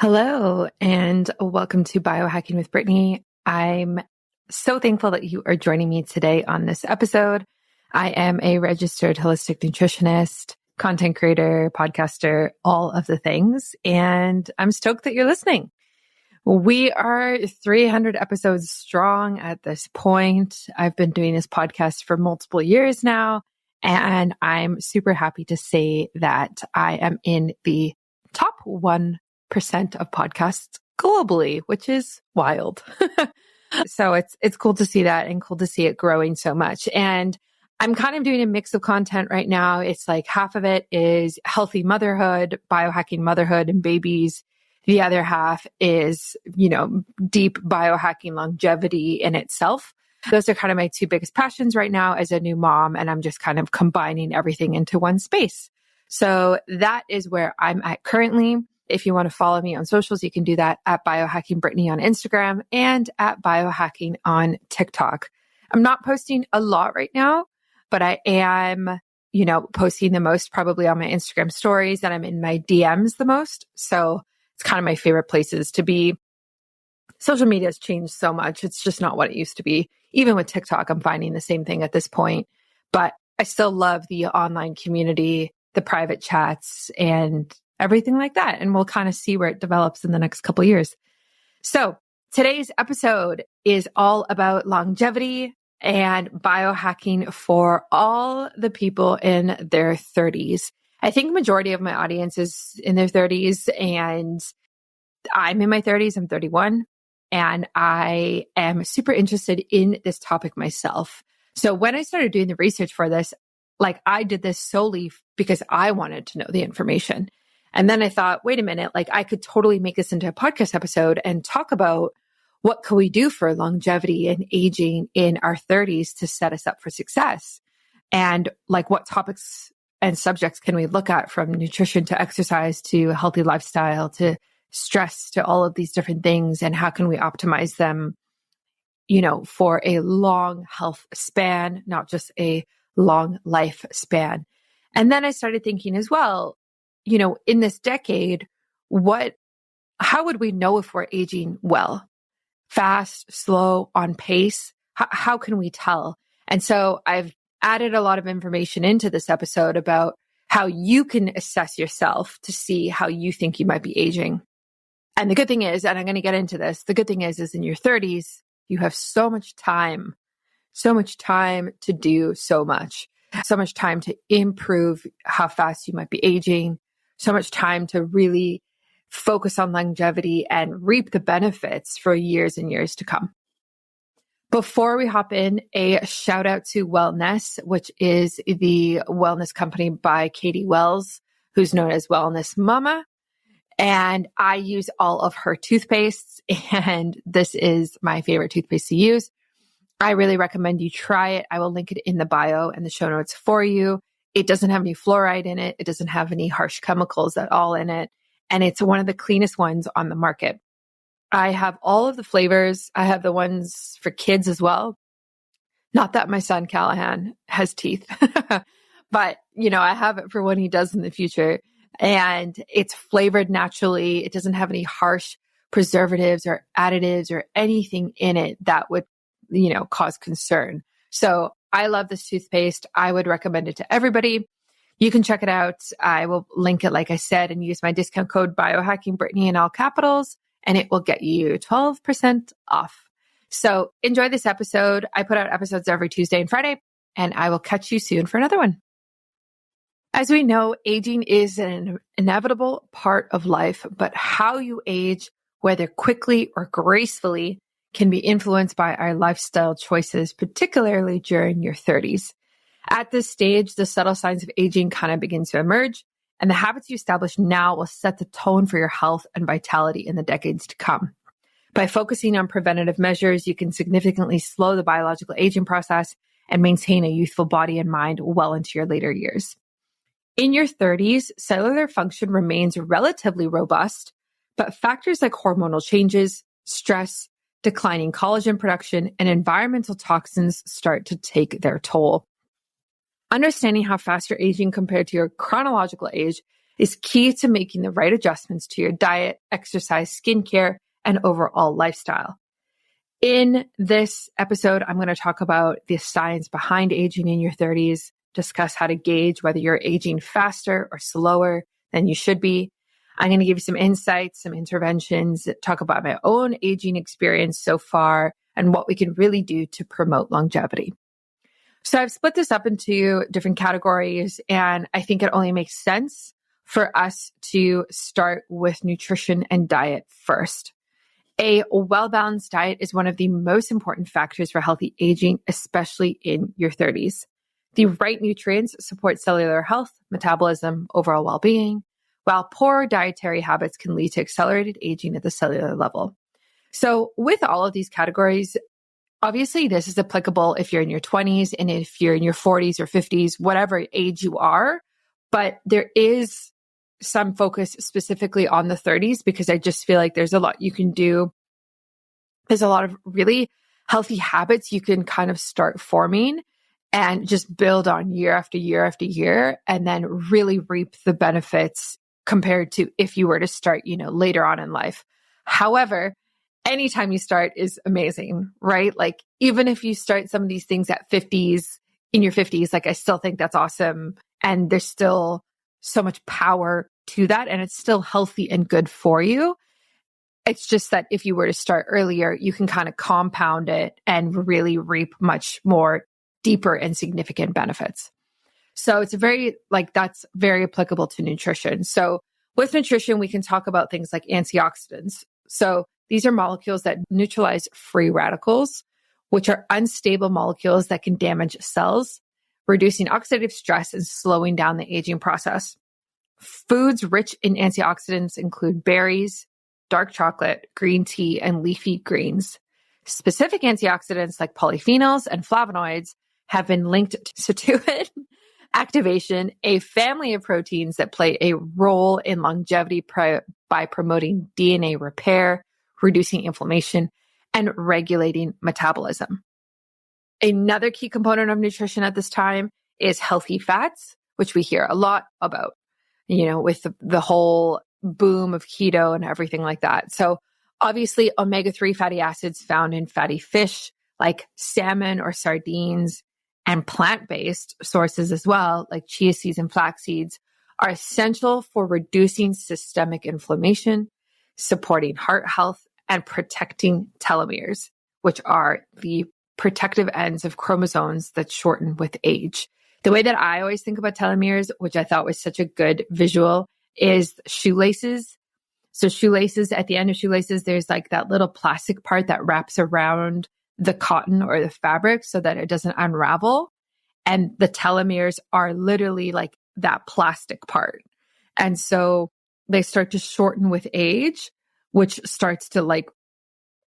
Hello, and welcome to Biohacking with Brittany. I'm so thankful that you are joining me today on this episode. I am a registered holistic nutritionist, content creator, podcaster, all of the things, and I'm stoked that you're listening. We are 300 episodes strong at this point. I've been doing this podcast for multiple years now, and I'm super happy to say that I am in the top 1% of podcasts globally, which is wild. So it's cool to see that and cool to see it growing so much. And I'm kind of doing a mix of content right now. It's like half of it is healthy motherhood, biohacking motherhood and babies. The other half is, deep biohacking longevity in itself. Those are kind of my two biggest passions right now as a new mom. And I'm just kind of combining everything into one space. So that is where I'm at currently. If you want to follow me on socials, you can do that at BiohackingBrittany on Instagram and at Biohacking on TikTok. I'm not posting a lot right now, but I am, posting the most probably on my Instagram stories, and I'm in my DMs the most. So it's kind of my favorite places to be. Social media has changed so much. It's just not what it used to be. Even with TikTok, I'm finding the same thing at this point, but I still love the online community, the private chats, and everything like that. And we'll kind of see where it develops in the next couple of years. So today's episode is all about longevity and biohacking for all the people in their 30s. I think majority of my audience is in their 30s, and I'm in my 30s. I'm 31, and I am super interested in this topic myself. So when I started doing the research for this, I did this solely because I wanted to know the information. And then I thought, wait a minute, I could totally make this into a podcast episode and talk about what can we do for longevity and aging in our 30s to set us up for success? And what topics and subjects can we look at, from nutrition to exercise to healthy lifestyle to stress to all of these different things? And how can we optimize them, for a long health span, not just a long life span? And then I started thinking as well, in this decade, how would we know if we're aging well? Fast, slow, on pace? How can we tell? And so I've added a lot of information into this episode about how you can assess yourself to see how you think you might be aging. And the good thing is, and I'm going to get into this, the good thing is in your 30s, you have so much time to do so much time to improve how fast you might be aging, so much time to really focus on longevity and reap the benefits for years and years to come. Before we hop in, a shout out to Wellness, which is the wellness company by Katie Wells, who's known as Wellness Mama. And I use all of her toothpastes, and this is my favorite toothpaste to use. I really recommend you try it. I will link it in the bio and the show notes for you. It doesn't have any fluoride in it. It doesn't have any harsh chemicals at all in it. And it's one of the cleanest ones on the market. I have all of the flavors. I have the ones for kids as well. Not that my son Callahan has teeth, but I have it for when he does in the future. And it's flavored naturally. It doesn't have any harsh preservatives or additives or anything in it that would cause concern. So I love this toothpaste. I would recommend it to everybody. You can check it out. I will link it, like I said, and use my discount code BioHackingBrittany in all capitals, and it will get you 12% off. So enjoy this episode. I put out episodes every Tuesday and Friday, and I will catch you soon for another one. As we know, aging is an inevitable part of life, but how you age, whether quickly or gracefully, can be influenced by our lifestyle choices, particularly during your 30s. At this stage, the subtle signs of aging kind of begin to emerge, and the habits you establish now will set the tone for your health and vitality in the decades to come. By focusing on preventative measures, you can significantly slow the biological aging process and maintain a youthful body and mind well into your later years. In your 30s, cellular function remains relatively robust, but factors like hormonal changes, stress, declining collagen production, and environmental toxins start to take their toll. Understanding how fast you're aging compared to your chronological age is key to making the right adjustments to your diet, exercise, skincare, and overall lifestyle. In this episode, I'm going to talk about the science behind aging in your 30s, discuss how to gauge whether you're aging faster or slower than you should be. I'm going to give you some insights, some interventions, talk about my own aging experience so far, and what we can really do to promote longevity. So I've split this up into different categories, and I think it only makes sense for us to start with nutrition and diet first. A well-balanced diet is one of the most important factors for healthy aging, especially in your 30s. The right nutrients support cellular health, metabolism, overall well-being, while poor dietary habits can lead to accelerated aging at the cellular level. So with all of these categories, obviously this is applicable if you're in your 20s and if you're in your 40s or 50s, whatever age you are, but there is some focus specifically on the 30s because I just feel like there's a lot you can do. There's a lot of really healthy habits you can kind of start forming and just build on year after year after year, and then really reap the benefits compared to if you were to start, later on in life. However, anytime you start is amazing, right? Like even if you start some of these things at in your 50s, like I still think that's awesome. And there's still so much power to that, and it's still healthy and good for you. It's just that if you were to start earlier, you can kind of compound it and really reap much more deeper and significant benefits. So it's that's very applicable to nutrition. So with nutrition, we can talk about things like antioxidants. So these are molecules that neutralize free radicals, which are unstable molecules that can damage cells, reducing oxidative stress and slowing down the aging process. Foods rich in antioxidants include berries, dark chocolate, green tea, and leafy greens. Specific antioxidants like polyphenols and flavonoids have been linked to sirtuin activation, a family of proteins that play a role in longevity by promoting DNA repair, reducing inflammation, and regulating metabolism. Another key component of nutrition at this time is healthy fats, which we hear a lot about, with the whole boom of keto and everything like that. So obviously omega-3 fatty acids found in fatty fish like salmon or sardines, and plant-based sources as well, like chia seeds and flax seeds, are essential for reducing systemic inflammation, supporting heart health, and protecting telomeres, which are the protective ends of chromosomes that shorten with age. The way that I always think about telomeres, which I thought was such a good visual, is shoelaces. So shoelaces, at the end of shoelaces, there's like that little plastic part that wraps around the cotton or the fabric so that it doesn't unravel. And the telomeres are literally like that plastic part. And so they start to shorten with age, which starts to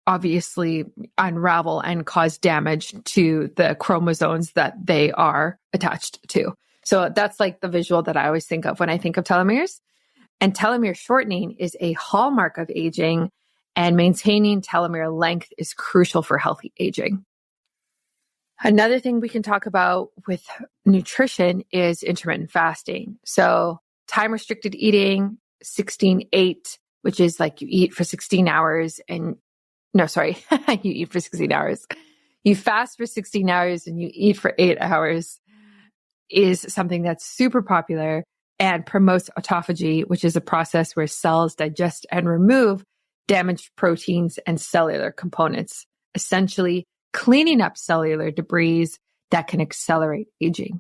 obviously unravel and cause damage to the chromosomes that they are attached to. So that's like the visual that I always think of when I think of telomeres. And telomere shortening is a hallmark of aging, and maintaining telomere length is crucial for healthy aging. Another thing we can talk about with nutrition is intermittent fasting. So time-restricted eating, 16-8, which is like you eat for 16 hours you eat for 16 hours. You fast for 16 hours and you eat for 8 hours is something that's super popular and promotes autophagy, which is a process where cells digest and remove damaged proteins and cellular components, essentially cleaning up cellular debris that can accelerate aging.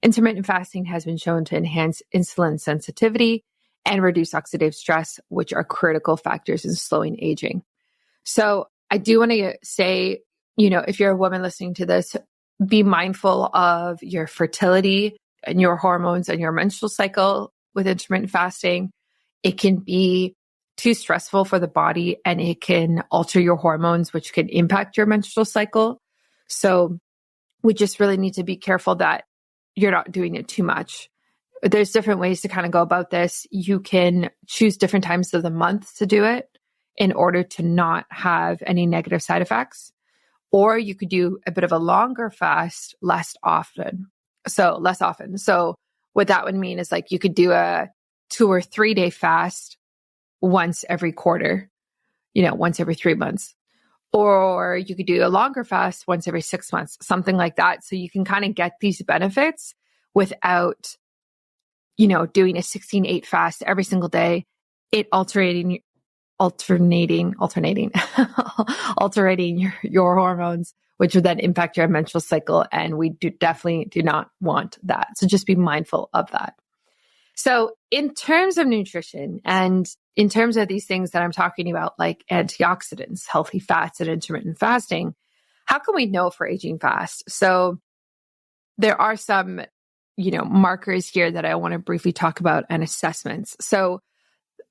Intermittent fasting has been shown to enhance insulin sensitivity and reduce oxidative stress, which are critical factors in slowing aging. So I do want to say, if you're a woman listening to this, be mindful of your fertility and your hormones and your menstrual cycle with intermittent fasting. It can be too stressful for the body and it can alter your hormones, which can impact your menstrual cycle. So we just really need to be careful that you're not doing it too much. There's different ways to kind of go about this. You can choose different times of the month to do it in order to not have any negative side effects. Or you could do a bit of a longer fast less often. So what that would mean is you could do a 2 or 3 day fast once every quarter, once every 3 months. Or you could do a longer fast once every 6 months, something like that. So you can kind of get these benefits without, doing a 16/8 fast every single day, it alternating your hormones, which would then impact your menstrual cycle. And we definitely do not want that. So just be mindful of that. So in terms of nutrition and in terms of these things that I'm talking about, like antioxidants, healthy fats, and intermittent fasting, how can we know if we're aging fast? So there are some, markers here that I want to briefly talk about and assessments. So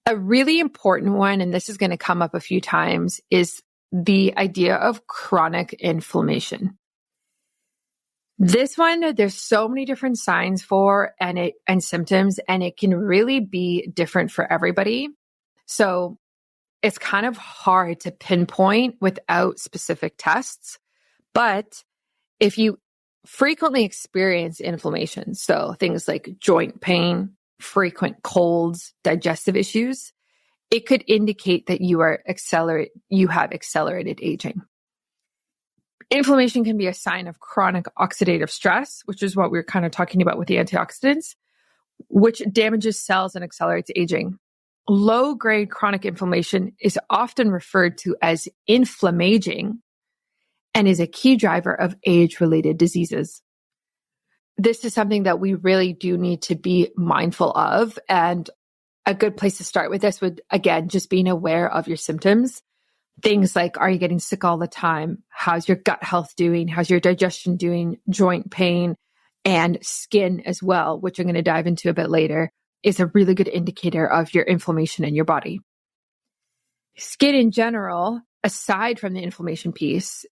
a really important one, and this is going to come up a few times, is the idea of chronic inflammation. This one, there's so many different signs for and symptoms, and it can really be different for everybody. So it's kind of hard to pinpoint without specific tests. But if you frequently experience inflammation, so things like joint pain, frequent colds, digestive issues, it could indicate that you have accelerated aging. Inflammation can be a sign of chronic oxidative stress, which is what we were kind of talking about with the antioxidants, which damages cells and accelerates aging. Low-grade chronic inflammation is often referred to as inflammaging and is a key driver of age-related diseases. This is something that we really do need to be mindful of. And a good place to start with this would, again, just being aware of your symptoms. Things like, are you getting sick all the time? How's your gut health doing? How's your digestion doing? Joint pain and skin as well, which I'm going to dive into a bit later, is a really good indicator of your inflammation in your body. Skin in general, aside from the inflammation piece,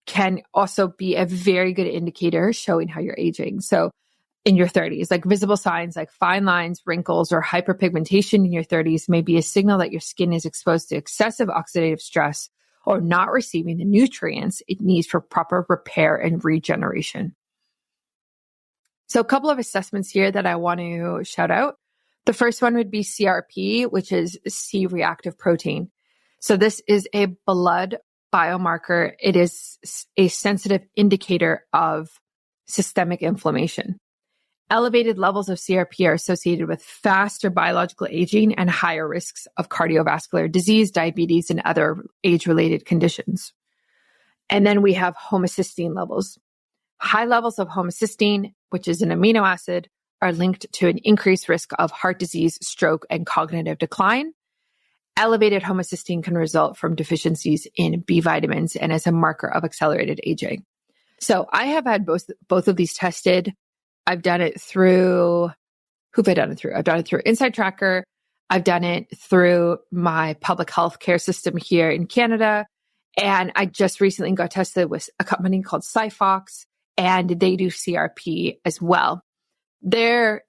can also be a very good indicator showing how you're aging. So in your 30s, like visible signs like fine lines, wrinkles, or hyperpigmentation in your 30s may be a signal that your skin is exposed to excessive oxidative stress or not receiving the nutrients it needs for proper repair and regeneration. So a couple of assessments here that I want to shout out. The first one would be CRP, which is C-reactive protein. So this is a blood biomarker. It is a sensitive indicator of systemic inflammation. Elevated levels of CRP are associated with faster biological aging and higher risks of cardiovascular disease, diabetes, and other age-related conditions. And then we have homocysteine levels. High levels of homocysteine, which is an amino acid, are linked to an increased risk of heart disease, stroke, and cognitive decline. Elevated homocysteine can result from deficiencies in B vitamins and is a marker of accelerated aging. So I have had both of these tested. I've done it through, who have I done it through? I've done it through Inside Tracker. I've done it through my public health care system here in Canada. And I just recently got tested with a company called Cyfox, and they do CRP as well. Both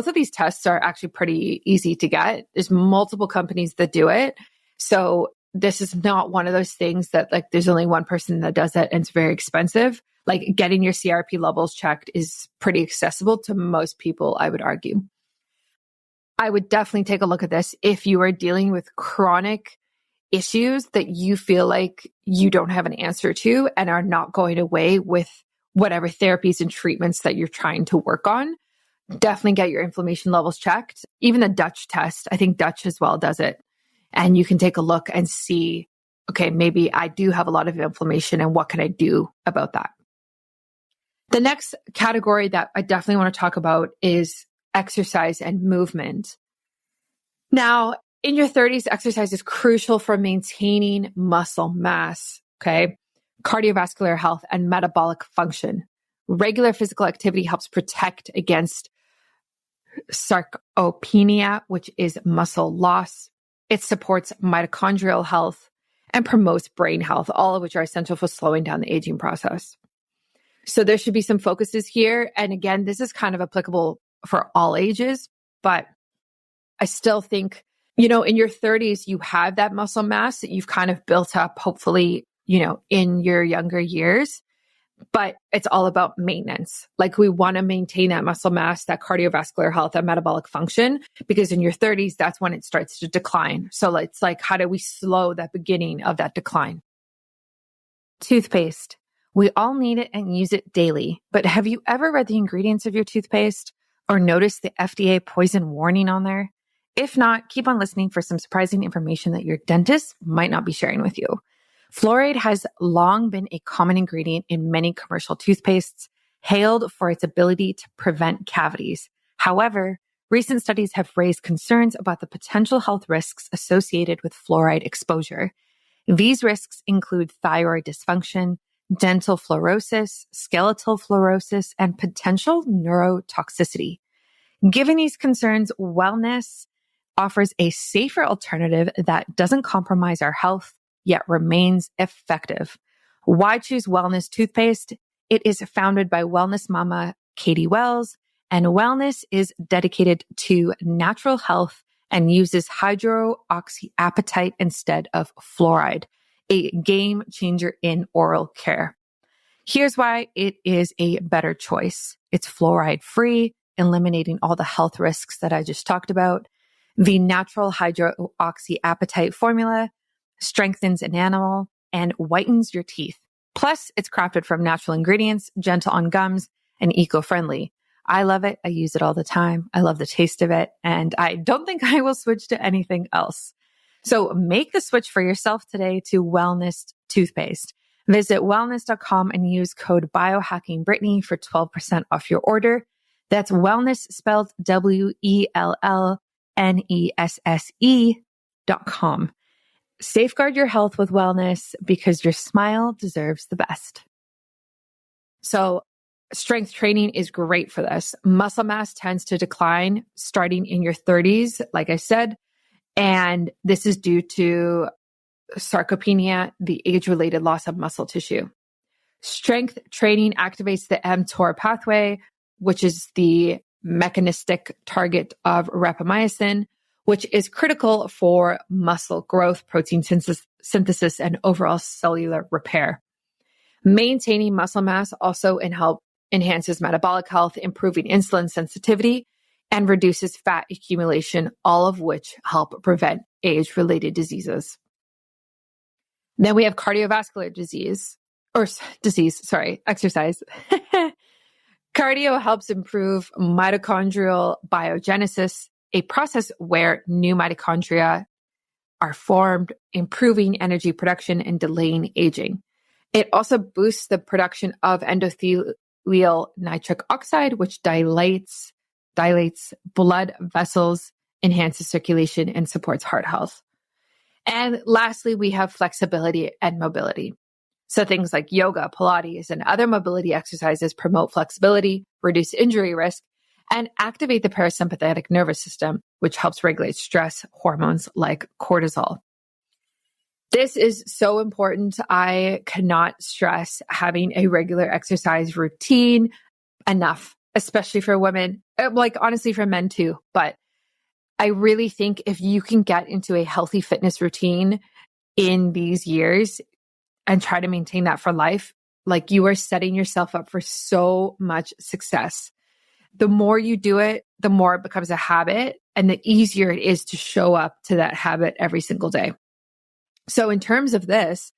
of these tests are actually pretty easy to get. There's multiple companies that do it. So this is not one of those things that like there's only one person that does it and it's very expensive. Like getting your CRP levels checked is pretty accessible to most people, I would argue. I would definitely take a look at this if you are dealing with chronic issues that you feel like you don't have an answer to and are not going away with whatever therapies and treatments that you're trying to work on. Definitely get your inflammation levels checked. Even the Dutch test, I think Dutch as well does it. And you can take a look and see, okay, maybe I do have a lot of inflammation and what can I do about that? The next category that I definitely want to talk about is exercise and movement. Now, in your 30s, exercise is crucial for maintaining muscle mass, okay? Cardiovascular health and metabolic function. Regular physical activity helps protect against sarcopenia, which is muscle loss. It supports mitochondrial health and promotes brain health, all of which are essential for slowing down the aging process. So there should be some focuses here. And again, this is kind of applicable for all ages, but I still think, in your 30s, you have that muscle mass that you've kind of built up, hopefully, in your younger years. but it's all about maintenance. Like we want to maintain that muscle mass, that cardiovascular health, that metabolic function, because in your 30s, that's when it starts to decline. So it's like, how do we slow that beginning of that decline? Toothpaste. We all need it and use it daily, but have you ever read the ingredients of your toothpaste or noticed the FDA poison warning on there? If not, keep on listening for some surprising information that your dentist might not be sharing with you. Fluoride has long been a common ingredient in many commercial toothpastes, hailed for its ability to prevent cavities. However, recent studies have raised concerns about the potential health risks associated with fluoride exposure. These risks include thyroid dysfunction, dental fluorosis, skeletal fluorosis, and potential neurotoxicity. Given these concerns, wellness offers a safer alternative that doesn't compromise our health, yet remains effective. Why choose wellness toothpaste? It is founded by wellness mama Katie Wells, and wellness is dedicated to natural health and uses hydroxyapatite instead of fluoride, a game changer in oral care. Here's why it is a better choice. It's fluoride free, eliminating all the health risks that I just talked about. The natural hydroxyapatite formula strengthens enamel and whitens your teeth. Plus, it's crafted from natural ingredients, gentle on gums, and eco-friendly. I love it. I use it all the time. I love the taste of it. And I don't think I will switch to anything else. So make the switch for yourself today to wellness toothpaste. Visit wellness.com and use code BioHackingBrittany for 12% off your order. That's wellness spelled WELLNESSE.com. Safeguard your health with wellness because your smile deserves the best. So strength training is great for this. Muscle mass tends to decline starting in your 30s, like I said, and this is due to sarcopenia, the age-related loss of muscle tissue. Strength training activates the mTOR pathway, which is the mechanistic target of rapamycin, which is critical for muscle growth, protein synthesis, and overall cellular repair. Maintaining muscle mass also enhances metabolic health, improving insulin sensitivity, and reduces fat accumulation, all of which help prevent age-related diseases. Then we have cardiovascular exercise. Cardio helps improve mitochondrial biogenesis, a process where new mitochondria are formed, improving energy production and delaying aging. It also boosts the production of endothelial nitric oxide, which dilates blood vessels, enhances circulation, and supports heart health. And lastly, we have flexibility and mobility. So things like yoga, Pilates, and other mobility exercises promote flexibility, reduce injury risk, and activate the parasympathetic nervous system, which helps regulate stress hormones like cortisol. This is so important. I cannot stress having a regular exercise routine enough, especially for women, like honestly for men too. But I really think if you can get into a healthy fitness routine in these years and try to maintain that for life, like you are setting yourself up for so much success. The more you do it, the more it becomes a habit and the easier it is to show up to that habit every single day. So in terms of this,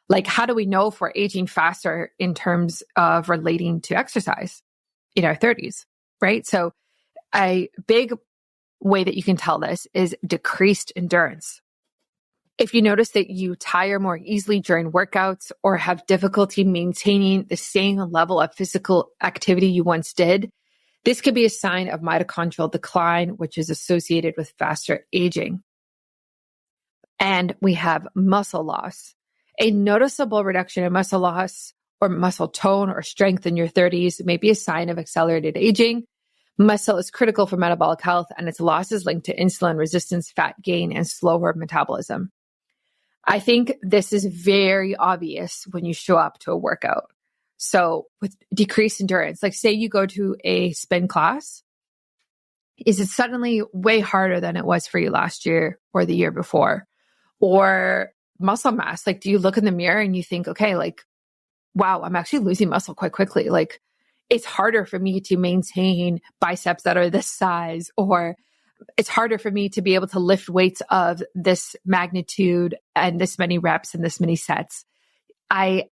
like how do we know if we're aging faster in terms of relating to exercise in our 30s, right? So a big way that you can tell this is decreased endurance. If you notice that you tire more easily during workouts or have difficulty maintaining the same level of physical activity you once did, this could be a sign of mitochondrial decline, which is associated with faster aging. And we have muscle loss. A noticeable reduction in muscle loss or muscle tone or strength in your 30s may be a sign of accelerated aging. Muscle is critical for metabolic health, and its loss is linked to insulin resistance, fat gain, and slower metabolism. I think this is very obvious when you show up to a workout. So with decreased endurance, like say you go to a spin class, is it suddenly way harder than it was for you last year or the year before? Or muscle mass, like do you look in the mirror and you think, okay, like wow, I'm actually losing muscle quite quickly. Like it's harder for me to maintain biceps that are this size, or it's harder for me to be able to lift weights of this magnitude and this many reps and this many sets. I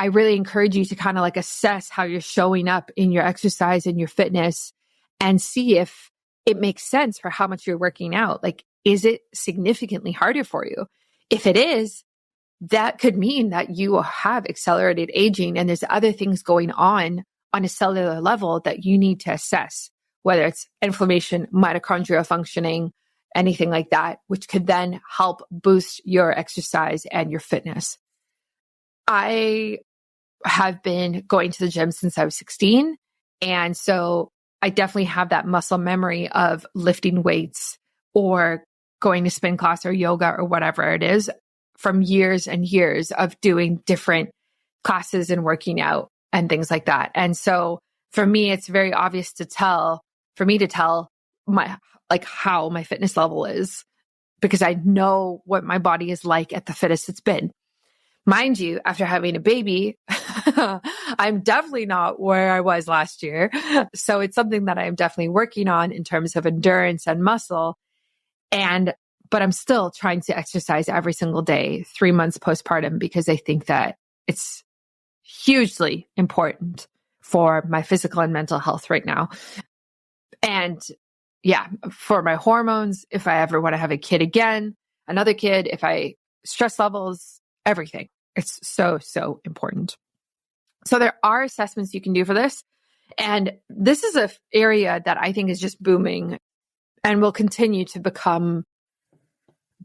really encourage you to kind of like assess how you're showing up in your exercise and your fitness and see if it makes sense for how much you're working out. Like, is it significantly harder for you? If it is, that could mean that you have accelerated aging and there's other things going on a cellular level that you need to assess, whether it's inflammation, mitochondrial functioning, anything like that, which could then help boost your exercise and your fitness. I have been going to the gym since I was 16. And so I definitely have that muscle memory of lifting weights or going to spin class or yoga or whatever it is from years and years of doing different classes and working out and things like that. And so for me, it's very obvious for me to tell my, like how my fitness level is, because I know what my body is like at the fittest it's been. Mind you, after having a baby, I'm definitely not where I was last year. So it's something that I'm definitely working on in terms of endurance and muscle. But I'm still trying to exercise every single day, 3 months postpartum, because I think that it's hugely important for my physical and mental health right now. And yeah, for my hormones, if I ever want to have a kid again, another kid, stress levels, everything. It's so, so important. So there are assessments you can do for this. And this is an area that I think is just booming and will continue to become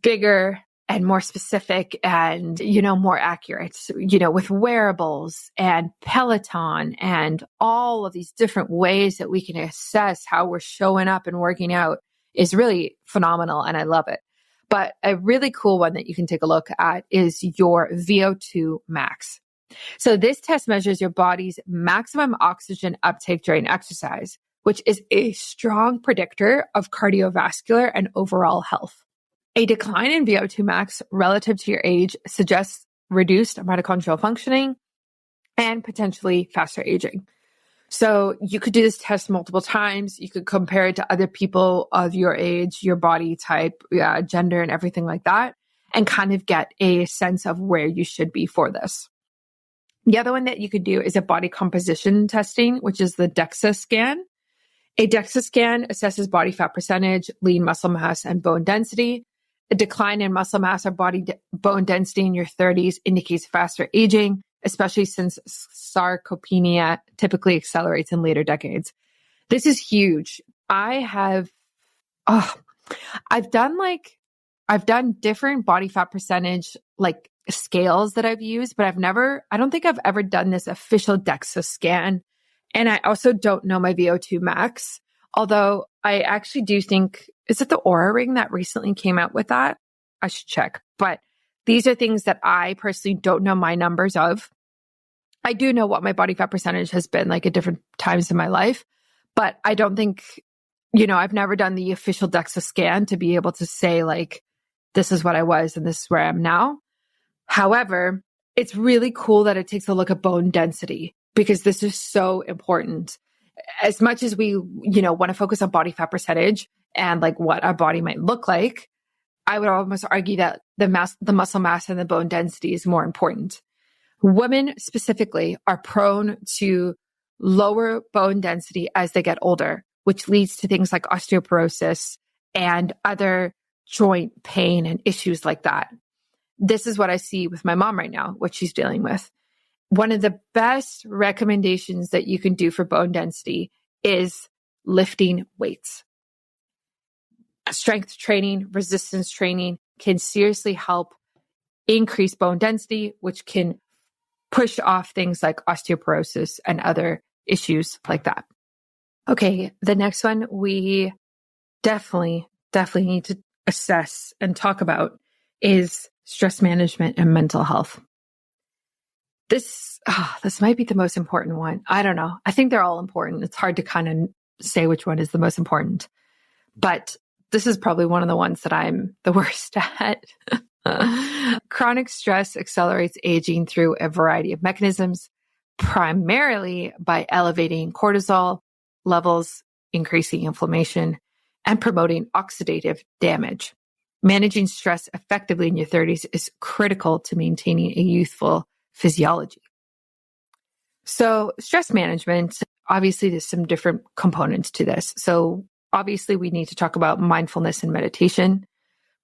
bigger and more specific and, more accurate, with wearables and Peloton and all of these different ways that we can assess how we're showing up and working out is really phenomenal. And I love it. But a really cool one that you can take a look at is your VO2 max. So this test measures your body's maximum oxygen uptake during exercise, which is a strong predictor of cardiovascular and overall health. A decline in VO2 max relative to your age suggests reduced mitochondrial functioning and potentially faster aging. So you could do this test multiple times. You could compare it to other people of your age, your body type, gender, and everything like that, and kind of get a sense of where you should be for this. The other one that you could do is a body composition testing, which is the DEXA scan. A DEXA scan assesses body fat percentage, lean muscle mass, and bone density. A decline in muscle mass or bone density in your 30s indicates faster aging, especially since sarcopenia typically accelerates in later decades. This is huge. I've done different body fat percentage like scales that I've used, but I don't think I've ever done this official DEXA scan. And I also don't know my VO2 max, although I actually do think, is it the Oura Ring that recently came out with that? I should check. But these are things that I personally don't know my numbers of. I do know what my body fat percentage has been like at different times in my life, but I don't think, I've never done the official DEXA scan to be able to say like, this is what I was and this is where I am now. However, it's really cool that it takes a look at bone density because this is so important. As much as we, want to focus on body fat percentage and like what our body might look like, I would almost argue that the muscle mass and the bone density is more important. Women specifically are prone to lower bone density as they get older, which leads to things like osteoporosis and other joint pain and issues like that. This is what I see with my mom right now, what she's dealing with. One of the best recommendations that you can do for bone density is lifting weights. Strength training, resistance training can seriously help increase bone density, which can push off things like osteoporosis and other issues like that. Okay, the next one we definitely need to assess and talk about is stress management and mental health. This might be the most important one. I don't know. I think they're all important. It's hard to kind of say which one is the most important, but this is probably one of the ones that I'm the worst at. Chronic stress accelerates aging through a variety of mechanisms. primarily by elevating cortisol levels, increasing inflammation, and promoting oxidative damage. Managing stress effectively in your 30s is critical to maintaining a youthful physiology. So stress management, obviously there's some different components to this. So obviously we need to talk about mindfulness and meditation.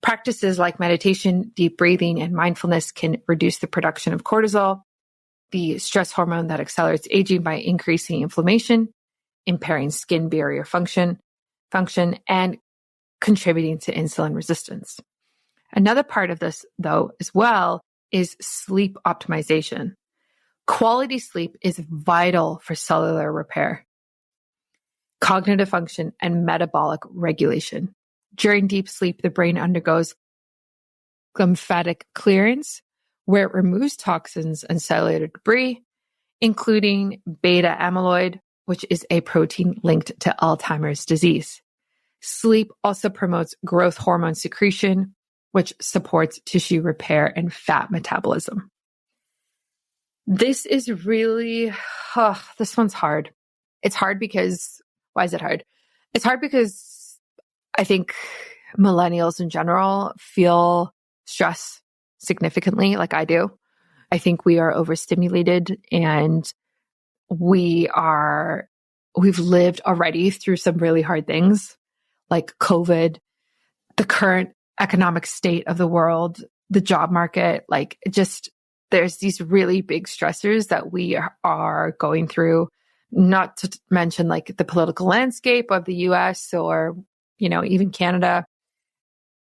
Practices like meditation, deep breathing, and mindfulness can reduce the production of cortisol, the stress hormone that accelerates aging by increasing inflammation, impairing skin barrier function, and contributing to insulin resistance. Another part of this, though, as well, is sleep optimization. Quality sleep is vital for cellular repair, cognitive function, and metabolic regulation. During deep sleep, the brain undergoes lymphatic clearance, where it removes toxins and cellular debris, including beta amyloid, which is a protein linked to Alzheimer's disease. Sleep also promotes growth hormone secretion, which supports tissue repair and fat metabolism. This is really, this one's hard. It's hard because, why is it hard? It's hard because I think millennials in general feel stress significantly, like I do. I think we are overstimulated, and we've lived already through some really hard things like COVID, the current economic state of the world, the job market, there's these really big stressors that we are going through, not to mention like the political landscape of the US or, even Canada.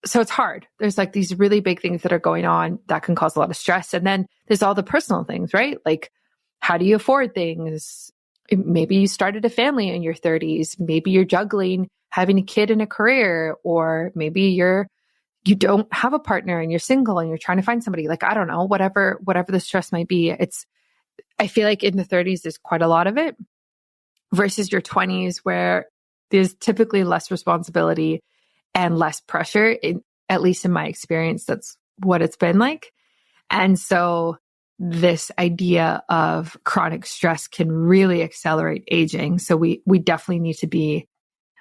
So it's hard. There's like these really big things that are going on that can cause a lot of stress. And then there's all the personal things, right? Like, how do you afford things? Maybe you started a family in your 30s. Maybe you're juggling having a kid and a career, or maybe you don't have a partner and you're single and you're trying to find somebody. Like, I don't know, whatever the stress might be. I feel like in the 30s, there's quite a lot of it versus your 20s, where there's typically less responsibility and less pressure. At least in my experience, that's what it's been like. And so this idea of chronic stress can really accelerate aging. So we definitely need to be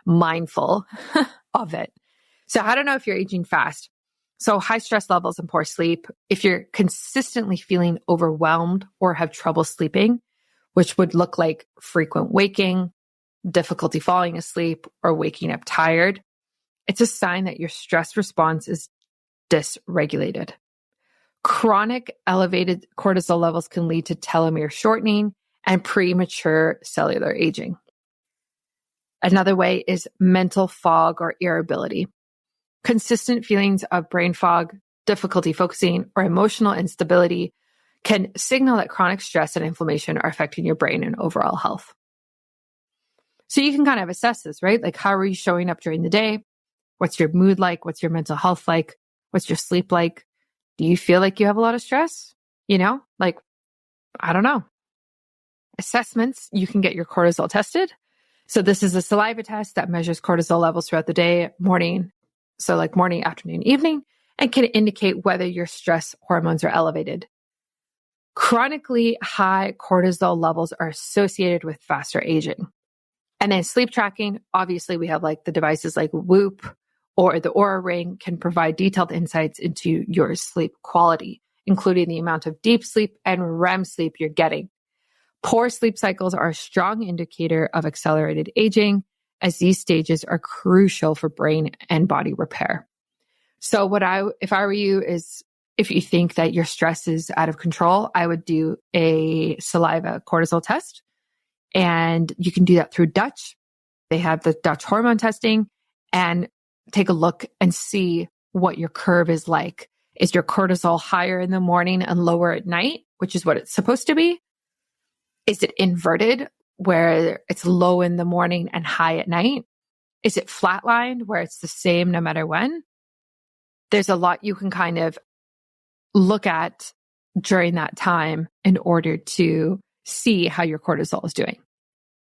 mindful of it. So I don't know if you're aging fast. So high stress levels and poor sleep, if you're consistently feeling overwhelmed or have trouble sleeping, which would look like frequent waking, difficulty falling asleep, or waking up tired, it's a sign that your stress response is dysregulated. Chronic elevated cortisol levels can lead to telomere shortening and premature cellular aging. Another way is mental fog or irritability. Consistent feelings of brain fog, difficulty focusing, or emotional instability can signal that chronic stress and inflammation are affecting your brain and overall health. So you can kind of assess this, right? Like, how are you showing up during the day? What's your mood like? What's your mental health like? What's your sleep like? Do you feel like you have a lot of stress? I don't know. Assessments, you can get your cortisol tested. So this is a saliva test that measures cortisol levels throughout the day, morning, afternoon, evening, and can indicate whether your stress hormones are elevated. Chronically high cortisol levels are associated with faster aging. And then sleep tracking, obviously we have like the devices like Whoop or the Oura Ring can provide detailed insights into your sleep quality, including the amount of deep sleep and REM sleep you're getting. Poor sleep cycles are a strong indicator of accelerated aging, as these stages are crucial for brain and body repair. So if I were you, is if you think that your stress is out of control, I would do a saliva cortisol test. And you can do that through Dutch. They have the Dutch hormone testing, and take a look and see what your curve is like. Is your cortisol higher in the morning and lower at night, which is what it's supposed to be? Is it inverted, where it's low in the morning and high at night? Is it flatlined, where it's the same no matter when? There's a lot you can kind of look at during that time in order to see how your cortisol is doing.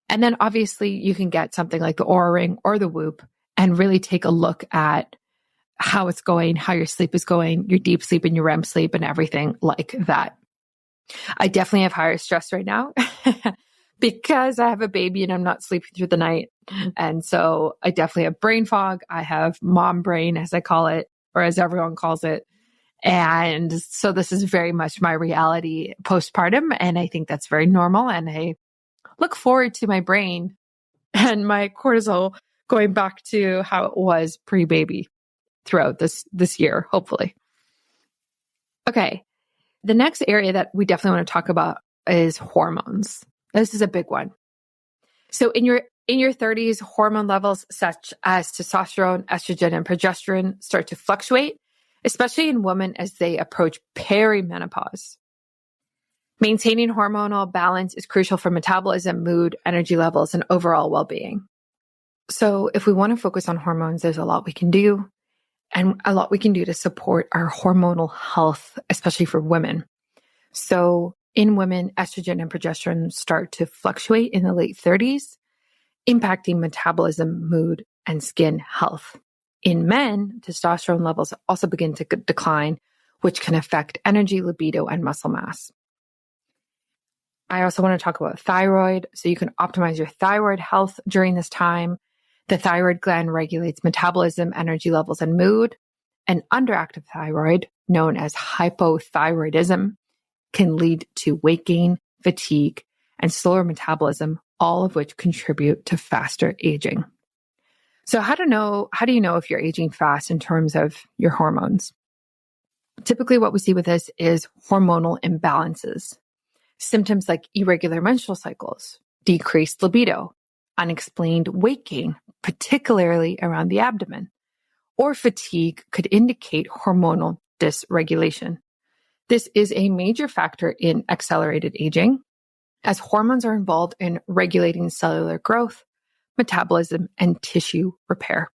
And then obviously you can get something like the Oura Ring or the Whoop and really take a look at how it's going, how your sleep is going, your deep sleep and your REM sleep and everything like that. I definitely have higher stress right now because I have a baby and I'm not sleeping through the night. And so I definitely have brain fog. I have mom brain, as I call it, or as everyone calls it. And so this is very much my reality postpartum. And I think that's very normal. And I look forward to my brain and my cortisol going back to how it was pre-baby throughout this year, hopefully. Okay. The next area that we definitely want to talk about is hormones. This is a big one. So in your 30s, hormone levels such as testosterone, estrogen, and progesterone start to fluctuate, especially in women as they approach perimenopause. Maintaining hormonal balance is crucial for metabolism, mood, energy levels, and overall well-being. So if we want to focus on hormones, there's a lot we can do, and a lot we can do to support our hormonal health, especially for women. So in women, estrogen and progesterone start to fluctuate in the late 30s, impacting metabolism, mood, and skin health. In men, testosterone levels also begin to decline, which can affect energy, libido, and muscle mass. I also want to talk about thyroid. So you can optimize your thyroid health during this time. The thyroid gland regulates metabolism, energy levels, and mood. An underactive thyroid, known as hypothyroidism, can lead to weight gain, fatigue, and slower metabolism, all of which contribute to faster aging. So how do you know if you're aging fast in terms of your hormones? Typically what we see with this is hormonal imbalances. Symptoms like irregular menstrual cycles, decreased libido, unexplained weight gain, particularly around the abdomen, or fatigue could indicate hormonal dysregulation. This is a major factor in accelerated aging, as hormones are involved in regulating cellular growth, metabolism, and tissue repair.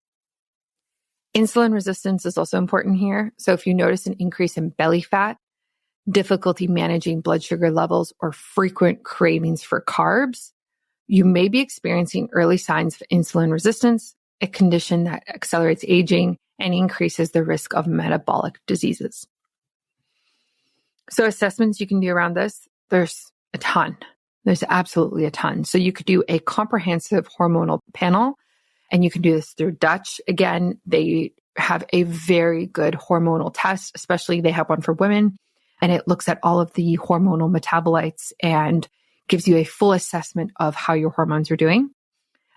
Insulin resistance is also important here. So if you notice an increase in belly fat, difficulty managing blood sugar levels, or frequent cravings for carbs, you may be experiencing early signs of insulin resistance, a condition that accelerates aging and increases the risk of metabolic diseases. So assessments you can do around this, there's a ton. There's absolutely a ton. So you could do a comprehensive hormonal panel, and you can do this through Dutch. Again, they have a very good hormonal test, especially they have one for women, and it looks at all of the hormonal metabolites and gives you a full assessment of how your hormones are doing.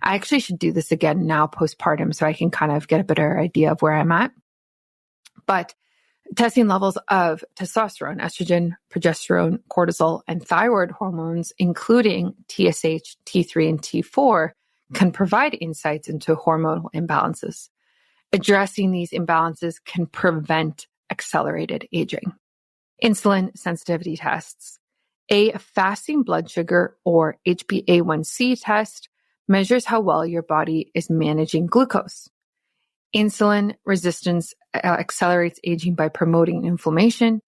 I actually should do this again now postpartum so I can kind of get a better idea of where I'm at. But testing levels of testosterone, estrogen, progesterone, cortisol, and thyroid hormones, including TSH, T3, and T4, can provide insights into hormonal imbalances. Addressing these imbalances can prevent accelerated aging. Insulin sensitivity tests. A fasting blood sugar or HbA1c test measures how well your body is managing glucose. Insulin resistance accelerates aging by promoting inflammation,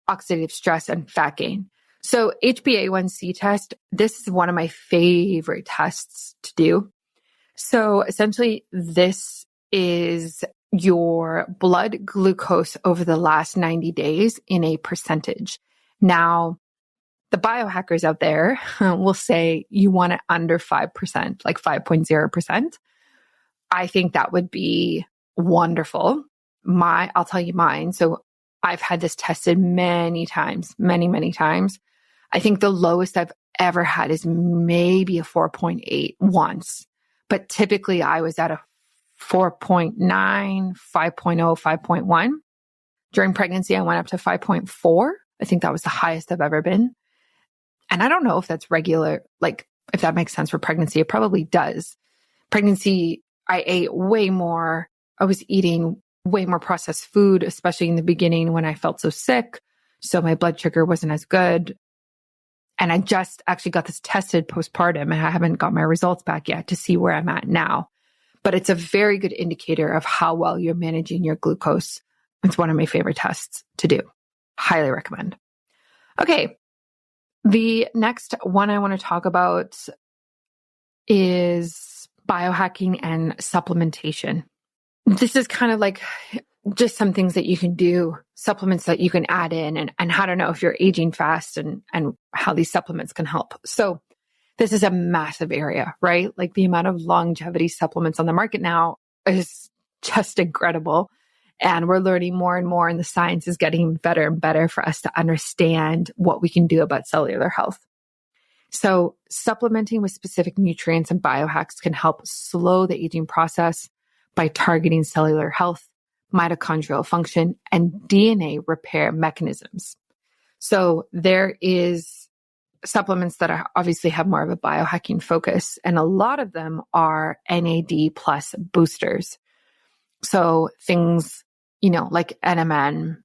oxidative stress, and fat gain. So HbA1c test, this is one of my favorite tests to do. So essentially, this is your blood glucose over the last 90 days in a percentage. Now, the biohackers out there will say you want it under 5%, like 5.0%. I think that would be wonderful. I'll tell you mine. So I've had this tested many times, many times. I think the lowest I've ever had is maybe a 4.8 once, but typically I was at a 4.9, 5.0, 5.1. During pregnancy, I went up to 5.4. I think that was the highest I've ever been. And I don't know if that's regular, like if that makes sense for pregnancy. It probably does. Pregnancy, I ate way more. I was eating way more processed food, especially in the beginning when I felt so sick. So my blood sugar wasn't as good. And I just actually got this tested postpartum, and I haven't got my results back yet to see where I'm at now. But it's a very good indicator of how well you're managing your glucose. It's one of my favorite tests to do. Highly recommend. Okay. The next one I want to talk about is biohacking and supplementation. This is kind of like just some things that you can do, supplements that you can add in, and how to know if you're aging fast and how these supplements can help. So this is a massive area, right? Like the amount of longevity supplements on the market now is just incredible. And we're learning more and more, and the science is getting better and better for us to understand what we can do about cellular health. So supplementing with specific nutrients and biohacks can help slow the aging process by targeting cellular health, mitochondrial function, and DNA repair mechanisms. So there is supplements that are obviously have more of a biohacking focus, and a lot of them are NAD plus boosters. So things, like NMN,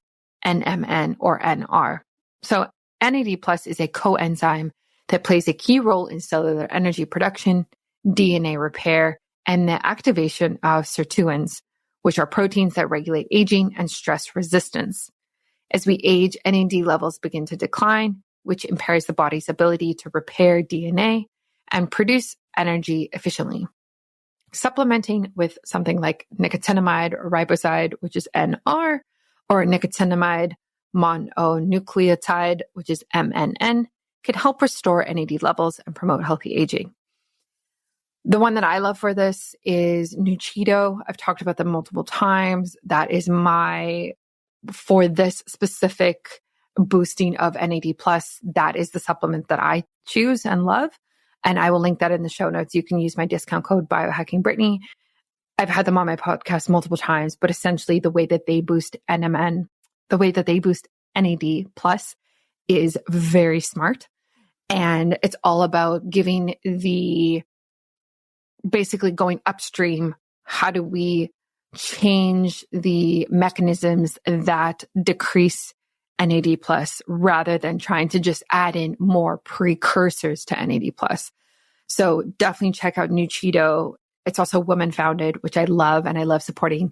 NMN, or NR. So NAD plus is a coenzyme that plays a key role in cellular energy production, DNA repair, and the activation of sirtuins, which are proteins that regulate aging and stress resistance. As we age, NAD levels begin to decline, which impairs the body's ability to repair DNA and produce energy efficiently. Supplementing with something like nicotinamide or riboside, which is NR, or nicotinamide mononucleotide, which is MNN, can help restore NAD levels and promote healthy aging. The one that I love for this is Nuchido. I've talked about them multiple times. That is for this specific boosting of NAD+, that is the supplement that I choose and love. And I will link that in the show notes. You can use my discount code BIOHACKINGBRITTANY. I've had them on my podcast multiple times, but essentially the way that they boost NMN, the way that they boost NAD+ is very smart. And it's all about basically going upstream. How do we change the mechanisms that decrease NAD+ rather than trying to just add in more precursors to NAD+. So definitely check out Nuchido. It's also woman founded, which I love. And I love supporting,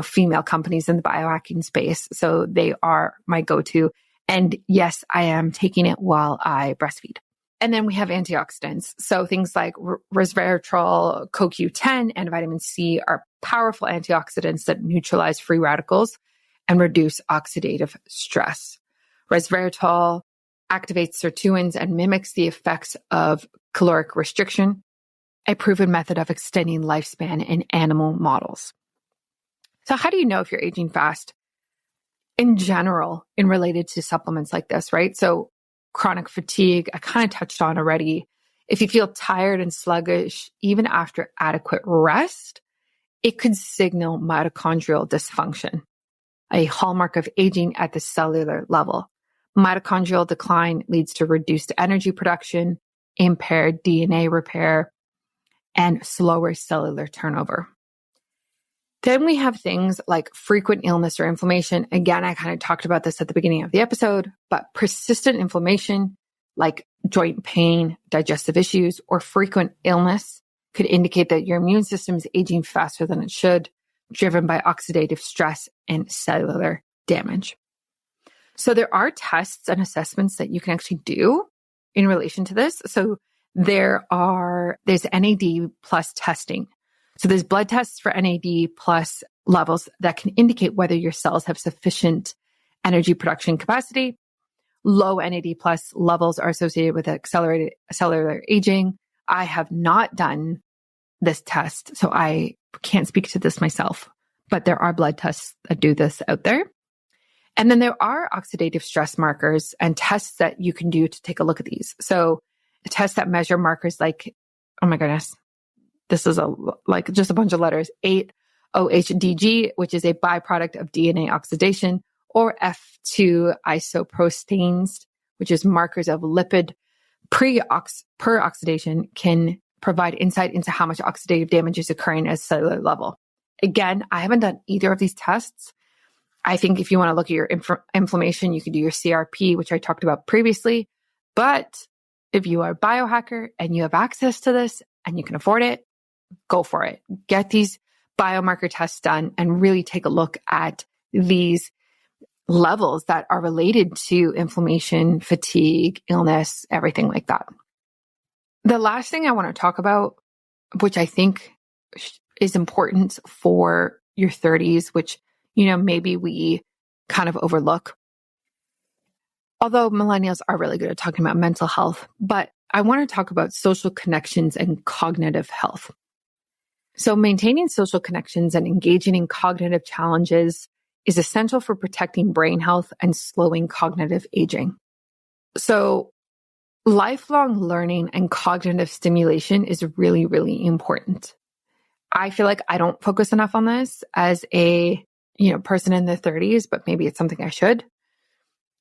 female companies in the biohacking space. So they are my go-to. And yes, I am taking it while I breastfeed. And then we have antioxidants. So things like resveratrol, CoQ10, and vitamin C are powerful antioxidants that neutralize free radicals and reduce oxidative stress. Resveratrol activates sirtuins and mimics the effects of caloric restriction, a proven method of extending lifespan in animal models. So how do you know if you're aging fast? In general, in related to supplements like this, right? So chronic fatigue, I kind of touched on already. If you feel tired and sluggish, even after adequate rest, it could signal mitochondrial dysfunction, a hallmark of aging at the cellular level. Mitochondrial decline leads to reduced energy production, impaired DNA repair, and slower cellular turnover. Then we have things like frequent illness or inflammation. Again, I kind of talked about this at the beginning of the episode, but persistent inflammation like joint pain, digestive issues, or frequent illness could indicate that your immune system is aging faster than it should, driven by oxidative stress and cellular damage. So there are tests and assessments that you can actually do in relation to this. So there's NAD plus testing. So there's blood tests for NAD plus levels that can indicate whether your cells have sufficient energy production capacity. Low NAD plus levels are associated with accelerated cellular aging. I have not done this test, so I can't speak to this myself, but there are blood tests that do this out there. And then there are oxidative stress markers and tests that you can do to take a look at these. So tests that measure markers like, oh my goodness, this is just a bunch of letters, 8-OHDG, which is a byproduct of DNA oxidation, or F2 isoproteins, which is markers of lipid peroxidation, can provide insight into how much oxidative damage is occurring at a cellular level. Again, I haven't done either of these tests. I think if you want to look at your inflammation, you can do your CRP, which I talked about previously. But if you are a biohacker and you have access to this and you can afford it, go for it. Get these biomarker tests done and really take a look at these levels that are related to inflammation, fatigue, illness, everything like that. The last thing I want to talk about, which I think is important for your 30s, which maybe we kind of overlook. Although millennials are really good at talking about mental health, but I want to talk about social connections and cognitive health. So maintaining social connections and engaging in cognitive challenges is essential for protecting brain health and slowing cognitive aging. So lifelong learning and cognitive stimulation is really, really important. I feel like I don't focus enough on this as a, person in their 30s, but maybe it's something I should.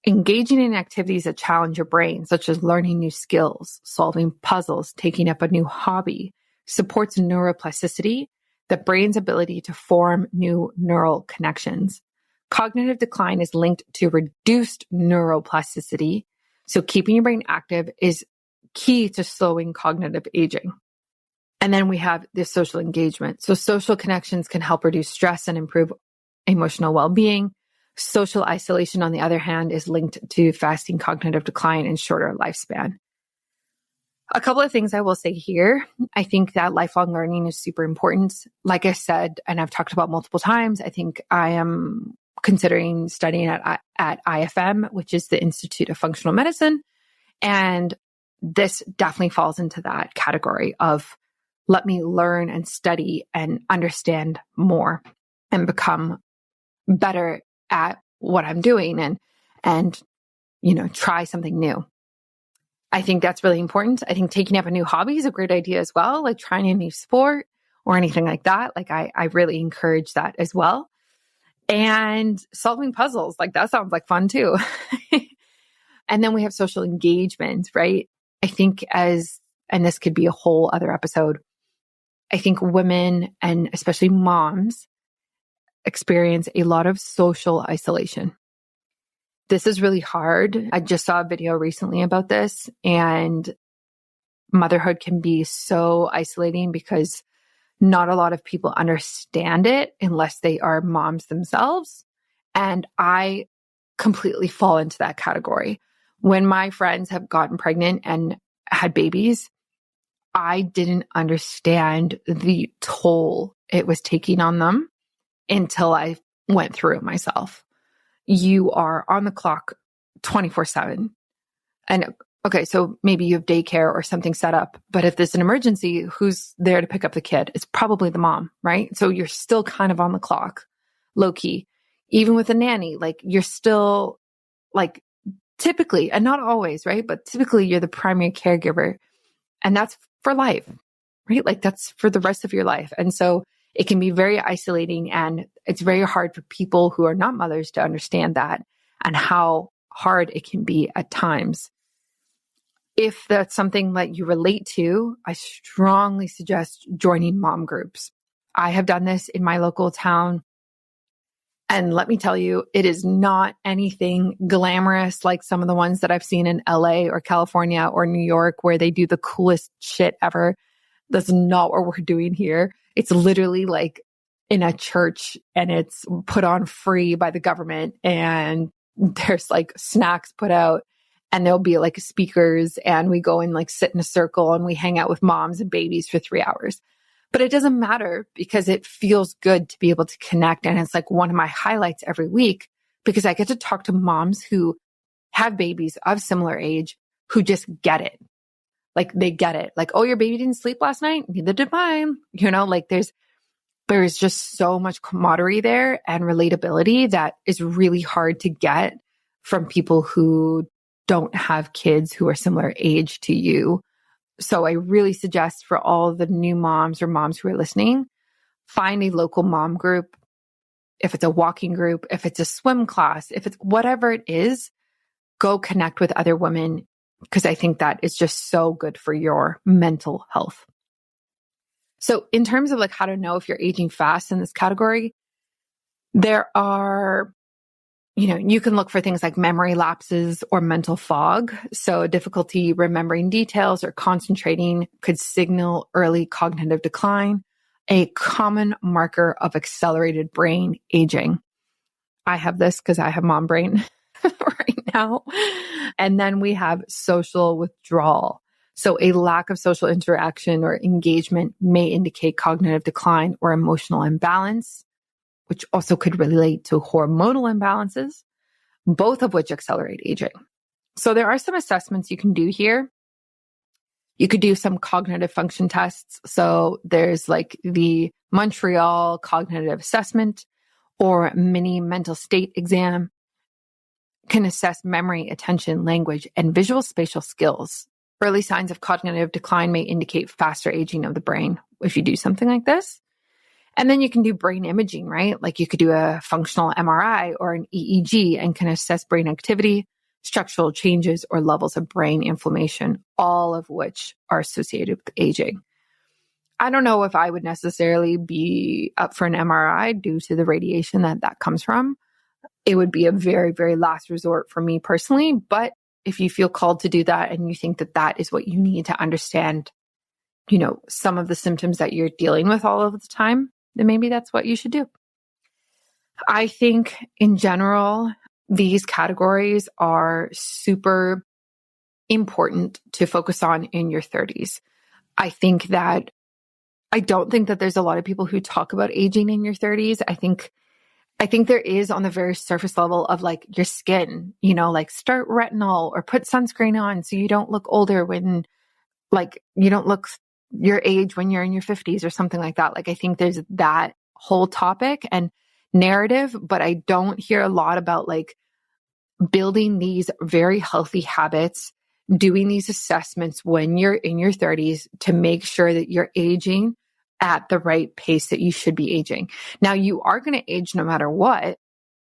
Engaging in activities that challenge your brain, such as learning new skills, solving puzzles, taking up a new hobby, supports neuroplasticity, the brain's ability to form new neural connections. Cognitive decline is linked to reduced neuroplasticity, so keeping your brain active is key to slowing cognitive aging. And then we have this social engagement. So social connections can help reduce stress and improve emotional well-being. Social isolation, on the other hand, is linked to fasting cognitive decline and shorter lifespan. A couple of things I will say here. I think that lifelong learning is super important. Like I said, and I've talked about multiple times, I think I am considering studying at IFM, which is the Institute of Functional Medicine. And this definitely falls into that category of let me learn and study and understand more and become better at what I'm doing and try something new. I think that's really important. I think taking up a new hobby is a great idea as well, like trying a new sport or anything like that. Like I really encourage that as well. And solving puzzles, like that sounds like fun too. And then we have social engagement, right? I think and this could be a whole other episode, I think women and especially moms experience a lot of social isolation. This is really hard. I just saw a video recently about this, and motherhood can be so isolating because not a lot of people understand it unless they are moms themselves. And I completely fall into that category. When my friends have gotten pregnant and had babies, I didn't understand the toll it was taking on them until I went through it myself. You are on the clock 24/7. And okay, so maybe you have daycare or something set up, but if there's an emergency, who's there to pick up the kid? It's probably the mom, right? So you're still kind of on the clock, low key. Even with a nanny, like you're still like typically, and not always, right? But typically you're the primary caregiver, and that's for life, right? Like that's for the rest of your life. And so it can be very isolating, and it's very hard for people who are not mothers to understand that and how hard it can be at times. If that's something that you relate to, I strongly suggest joining mom groups. I have done this in my local town. And let me tell you, it is not anything glamorous like some of the ones that I've seen in LA or California or New York where they do the coolest shit ever. That's not what we're doing here. It's literally like in a church, and it's put on free by the government, and there's like snacks put out, and there'll be like speakers, and we go and like sit in a circle and we hang out with moms and babies for 3 hours. But it doesn't matter because it feels good to be able to connect. And it's like one of my highlights every week because I get to talk to moms who have babies of similar age who just get it. Like they get it. Like, oh, your baby didn't sleep last night? Neither did mine. Like there's just so much camaraderie there and relatability that is really hard to get from people who don't have kids who are similar age to you. So I really suggest for all the new moms or moms who are listening, find a local mom group. If it's a walking group, if it's a swim class, if it's whatever it is, go connect with other women, because I think that is just so good for your mental health. So in terms of like how to know if you're aging fast in this category, there are, you can look for things like memory lapses or mental fog. So difficulty remembering details or concentrating could signal early cognitive decline, a common marker of accelerated brain aging. I have this because I have mom brain right now. And then we have social withdrawal. So a lack of social interaction or engagement may indicate cognitive decline or emotional imbalance. which also could relate to hormonal imbalances, both of which accelerate aging. So there are some assessments you can do here. You could do some cognitive function tests. So there's like the Montreal Cognitive Assessment or mini mental state exam. Can assess memory, attention, language, and visual spatial skills. Early signs of cognitive decline may indicate faster aging of the brain if you do something like this. And then you can do brain imaging, right? Like you could do a functional MRI or an EEG and can assess brain activity, structural changes, or levels of brain inflammation, all of which are associated with aging. I don't know if I would necessarily be up for an MRI due to the radiation that comes from. It would be a very, very last resort for me personally. But if you feel called to do that and you think that that is what you need to understand, some of the symptoms that you're dealing with all of the time, then maybe that's what you should do. I think in general, these categories are super important to focus on in your 30s. I don't think that there's a lot of people who talk about aging in your 30s. I think there is on the very surface level of like your skin, like start retinol or put sunscreen on so you don't look older when like you don't look your age when you're in your 50s or something like that. Like I think there's that whole topic and narrative, but I don't hear a lot about like building these very healthy habits, doing these assessments when you're in your 30s to make sure that you're aging at the right pace that you should be aging. Now, you are going to age no matter what.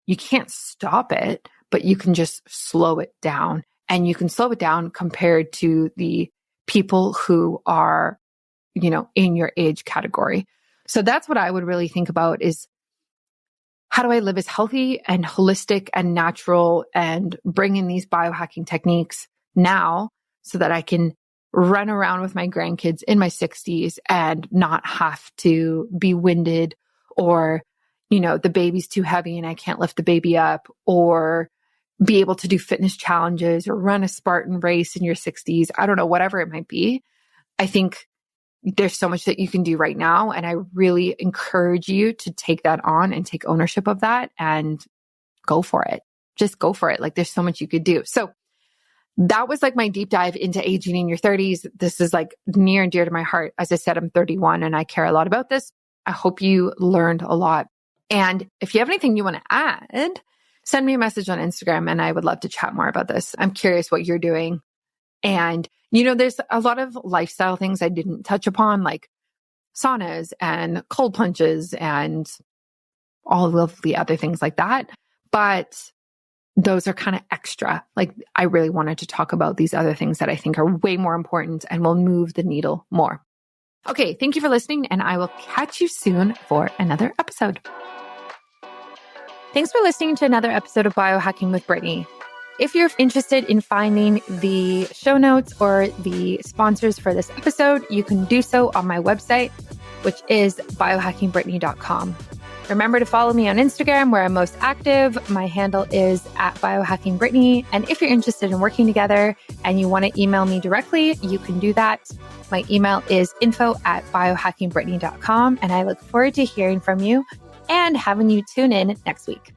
You can't stop it, but you can just slow it down. And you can slow it down compared to the people who are, in your age category. So that's what I would really think about is how do I live as healthy and holistic and natural and bring in these biohacking techniques now so that I can run around with my grandkids in my 60s and not have to be winded or, the baby's too heavy and I can't lift the baby up, or be able to do fitness challenges or run a Spartan race in your 60s. I don't know, whatever it might be. I think there's so much that you can do right now. And I really encourage you to take that on and take ownership of that and go for it. Just go for it. Like there's so much you could do. So that was like my deep dive into aging in your 30s. This is like near and dear to my heart. As I said, I'm 31 and I care a lot about this. I hope you learned a lot. And if you have anything you want to add, send me a message on Instagram and I would love to chat more about this. I'm curious what you're doing. And, there's a lot of lifestyle things I didn't touch upon, like saunas and cold plunges and all of the other things like that. But those are kind of extra. Like I really wanted to talk about these other things that I think are way more important and will move the needle more. Okay, thank you for listening, and I will catch you soon for another episode. Thanks for listening to another episode of Biohacking with Brittany. If you're interested in finding the show notes or the sponsors for this episode, you can do so on my website, which is biohackingbrittany.com. Remember to follow me on Instagram where I'm most active. My handle is @biohackingbrittany. And if you're interested in working together and you want to email me directly, you can do that. My email is info@biohackingbrittany.com. And I look forward to hearing from you and having you tune in next week.